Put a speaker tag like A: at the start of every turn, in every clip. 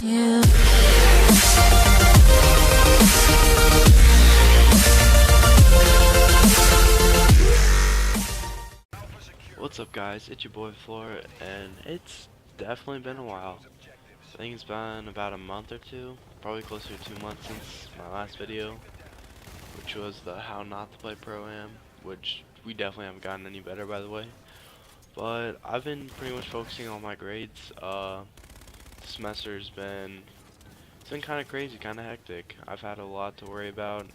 A: Yeah.
B: What's up guys, it's your boy Floor, and it's definitely been a while. I think it's been about a month or two, probably closer to 2 months since my last video, which was the how not to play Pro-Am, which we definitely haven't gotten any better by the way. But I've been pretty much focusing on my grades. Semester's been, it's been kind of crazy, kind of hectic. I've had a lot to worry about.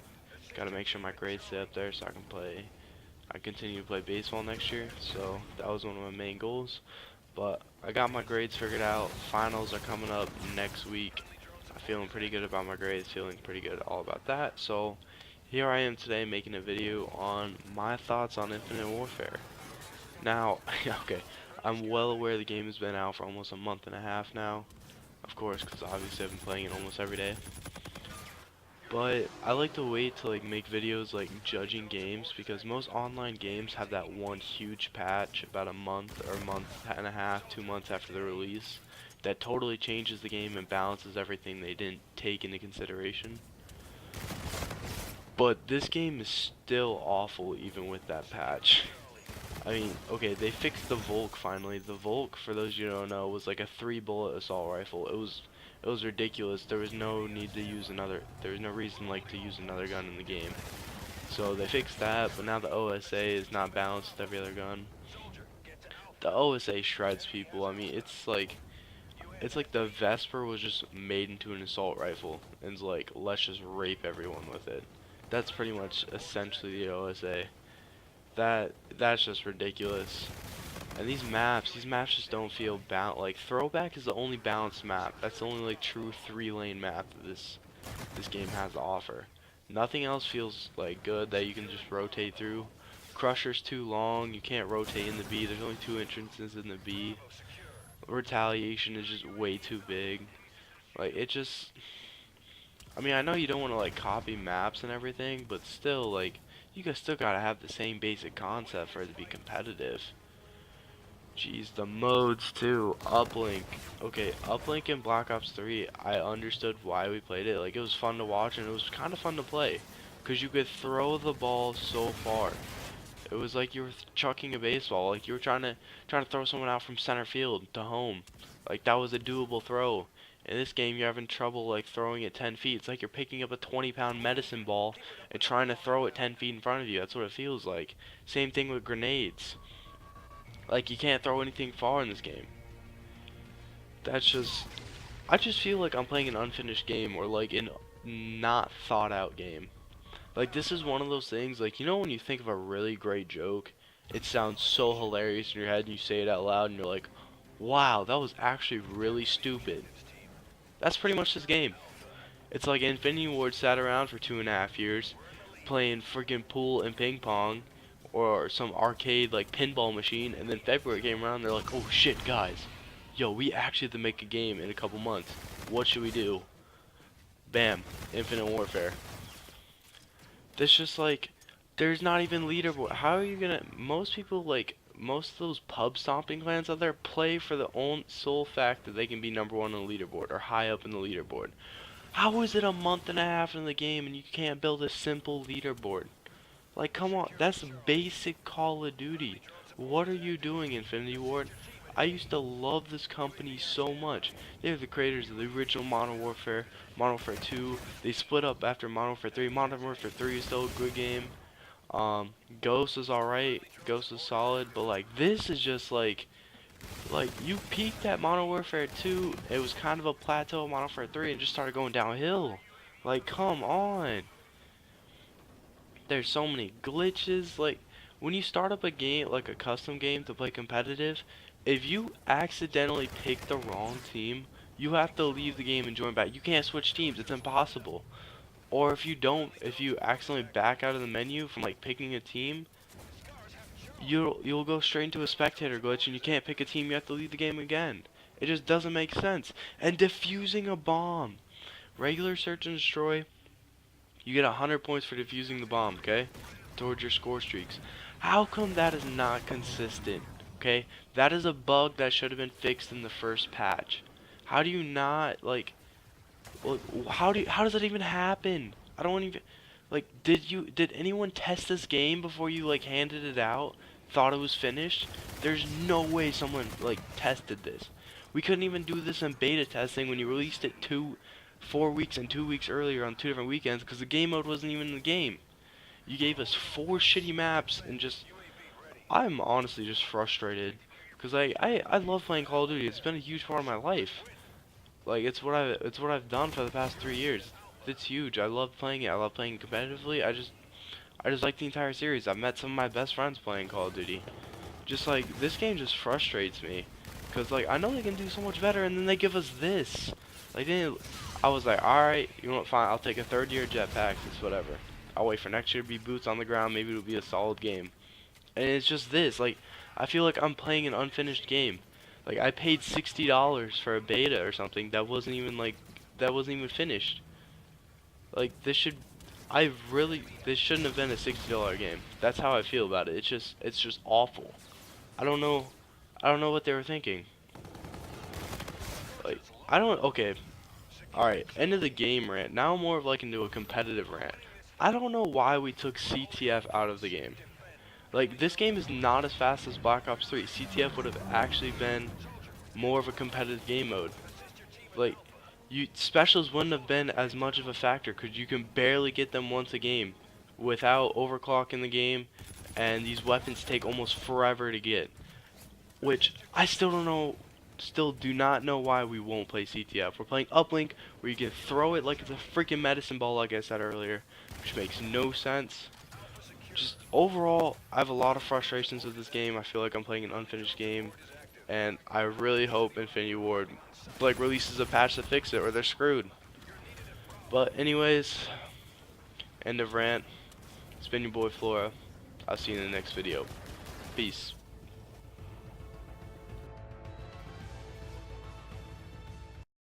B: Got to make sure my grades stay up there so I continue to play baseball next year, so that was one of my main goals. But I got my grades figured out. Finals are coming up next week. I'm feeling pretty good about my grades, feeling pretty good all about that. So here I am today making a video on my thoughts on Infinite Warfare. Now, okay, I'm well aware the game has been out for almost a month and a half now, of course, because obviously I've been playing it almost every day. But I like to wait to make videos judging games, because most online games have that one huge patch about a month or a month and a half, 2 months after the release that totally changes the game and balances everything they didn't take into consideration. But this game is still awful even with that patch. I mean, okay, they fixed the Volk finally. The Volk, for those you don't know, was like a 3-bullet assault rifle. It was ridiculous. There was no need to use another. There was no reason to use another gun in the game. So they fixed that, but now the OSA is not balanced with every other gun. The OSA shreds people. I mean, it's like the Vesper was just made into an assault rifle, and it's like, let's just rape everyone with it. That's pretty much essentially the OSA. That's just ridiculous. And these maps just don't feel balanced. Like Throwback is the only balanced map. That's the only true 3-lane map that this game has to offer. Nothing else feels good that you can just rotate through. Crusher's too long. You can't rotate in the B. There's only 2 entrances in the B. Retaliation is just way too big. It just. I mean, I know you don't want to copy maps and everything, but still you guys still gotta have the same basic concept for it to be competitive. Jeez, the modes too. Uplink. Okay, Uplink in Black Ops 3, I understood why we played it. It was fun to watch and it was kind of fun to play, because you could throw the ball so far. It was like you were chucking a baseball. You were trying to throw someone out from center field to home. That was a doable throw. In this game, you're having trouble throwing it 10 feet. It's like you're picking up a 20-pound medicine ball and trying to throw it 10 feet in front of you. That's what it feels like. Same thing with grenades. You can't throw anything far in this game. That's just. I just feel like I'm playing an unfinished game, or an not thought out game. This is one of those things, you know when you think of a really great joke, it sounds so hilarious in your head and you say it out loud and you're like, wow, that was actually really stupid. That's pretty much this game. It's like Infinity Ward sat around for 2.5 years playing freaking pool and ping pong or some arcade pinball machine, and then February came around and they're like, oh shit guys, yo, we actually have to make a game in a couple months. What should we do? Bam, Infinite Warfare. That's just there's not even leaderboard. How are you gonna, most people most of those pub stomping clans out there play for the sole fact that they can be #1 on the leaderboard or high up in the leaderboard. How is it a month and a half in the game and you can't build a simple leaderboard? Come on, that's basic Call of Duty. What are you doing, Infinity Ward? I used to love this company so much. They're the creators of the original Modern Warfare, Modern Warfare 2. They split up after Modern Warfare 3. Modern Warfare 3 is still a good game. Ghost is alright. Ghost is solid. But this is just you peaked at Modern Warfare 2. It was kind of a plateau of Modern Warfare 3 and just started going downhill. Come on. There's so many glitches. When you start up a game, a custom game to play competitive, if you accidentally pick the wrong team, you have to leave the game and join back. You can't switch teams. It's impossible. Or if you accidentally back out of the menu from picking a team, you'll go straight into a spectator glitch and you can't pick a team. You have to leave the game again. It just doesn't make sense. And defusing a bomb. Regular search and destroy, you get 100 points for defusing the bomb, okay? Towards your score streaks. How come that is not consistent? Okay? That is a bug that should have been fixed in the first patch. How do you not like? How does that even happen? I don't even like. Did anyone test this game before you like handed it out? Thought it was finished? There's no way someone like tested this. We couldn't even do this in beta testing when you released it 4 weeks and 2 weeks earlier on 2 different weekends because the game mode wasn't even in the game. You gave us 4 shitty maps and just. I'm honestly just frustrated because I love playing Call of Duty. It's been a huge part of my life. Like it's what I've done for the past 3 years. It's huge. I love playing it. I love playing competitively. I just like the entire series. I've met some of my best friends playing Call of Duty. Just like this game just frustrates me, cause like I know they can do so much better, and then they give us this. Like then I was like, all right, you know what? Fine, I'll take a third-year jetpack. It's whatever. I'll wait for next year to be boots on the ground. Maybe it'll be a solid game. And it's just this. Like I feel like I'm playing an unfinished game. Like I paid $60 for a beta or something that wasn't even finished. Like this shouldn't have been a $60 game. That's how I feel about it. It's just awful. I don't know I don't know what they were thinking. Like I don't okay. Alright, end of the game rant. Now I'm more of like into a competitive rant. I don't know why we took CTF out of the game. Like this game is not as fast as Black Ops 3. CTF would have actually been more of a competitive game mode. Like specials wouldn't have been as much of a factor because you can barely get them once a game without overclocking the game, and these weapons take almost forever to get. Which I still don't know, still do not know why we won't play CTF. We're playing Uplink where you can throw it like it's a freaking medicine ball, like I said earlier, which makes no sense. Just overall, I have a lot of frustrations with this game. I feel like I'm playing an unfinished game, and I really hope Infinity Ward like releases a patch to fix it, or they're screwed. But anyways, end of rant. It's been your boy Flora. I'll see you in the next video. Peace.